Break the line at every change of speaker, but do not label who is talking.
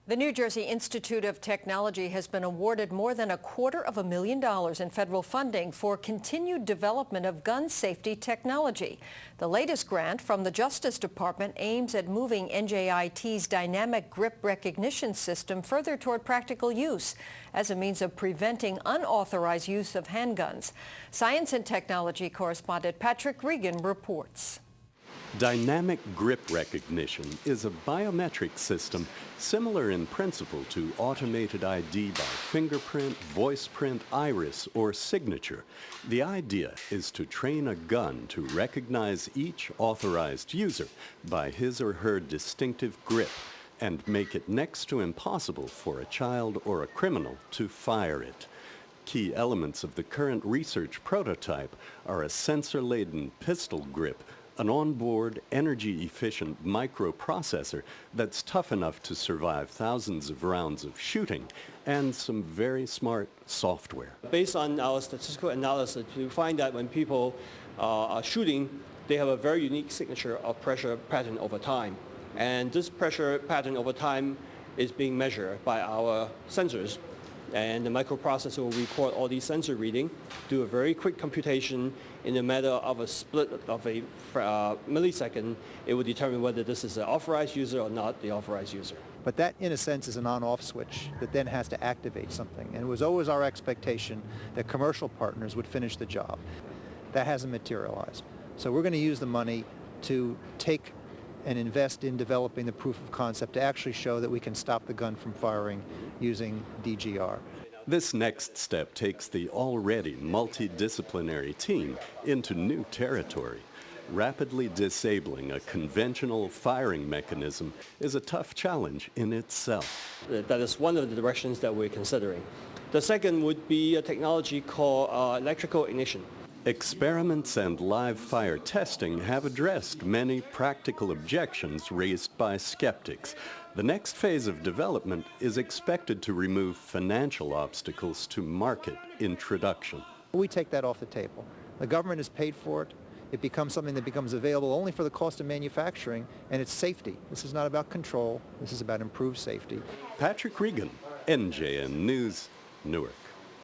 The New Jersey Institute of Technology has been awarded more than $250,000 in federal funding for continued development of gun safety technology. The latest grant from the Justice Department aims at moving NJIT's dynamic grip recognition system further toward practical use as a means of preventing unauthorized use of handguns. Science and Technology correspondent Patrick Regan reports.
Dynamic grip recognition is a biometric system similar in principle to automated ID by fingerprint, voice print, iris, or signature. The idea is to train a gun to recognize each authorized user by his or her distinctive grip and make it next to impossible for a child or a criminal to fire it. Key elements of the current research prototype are a sensor-laden pistol grip, an onboard, energy-efficient microprocessor that's tough enough to survive thousands of rounds of shooting, and some very smart software.
Based on our statistical analysis, we find that when people are shooting, they have a very unique signature of pressure pattern over time. And this pressure pattern over time is being measured by our sensors. And the microprocessor will record all these sensor readings, do a very quick computation. In a matter of a split of a millisecond, it will determine whether this is an authorized user or not the authorized user.
But that, in a sense, is an on-off switch that then has to activate something. And it was always our expectation that commercial partners would finish the job. That hasn't materialized. So we're going to use the money to take and invest in developing the proof of concept to actually show that we can stop the gun from firing using DGR.
This next step takes the already multidisciplinary team into new territory. Rapidly disabling a conventional firing mechanism is a tough challenge in itself.
That is one of the directions that we're considering. The second would be a technology called electrical ignition.
Experiments and live fire testing have addressed many practical objections raised by skeptics. The next phase of development is expected to remove financial obstacles to market introduction.
We take that off the table. The government has paid for it. It becomes something that becomes available only for the cost of manufacturing, and it's safety. This is not about control. This is about improved safety.
Patrick Regan, NJN News, Newark.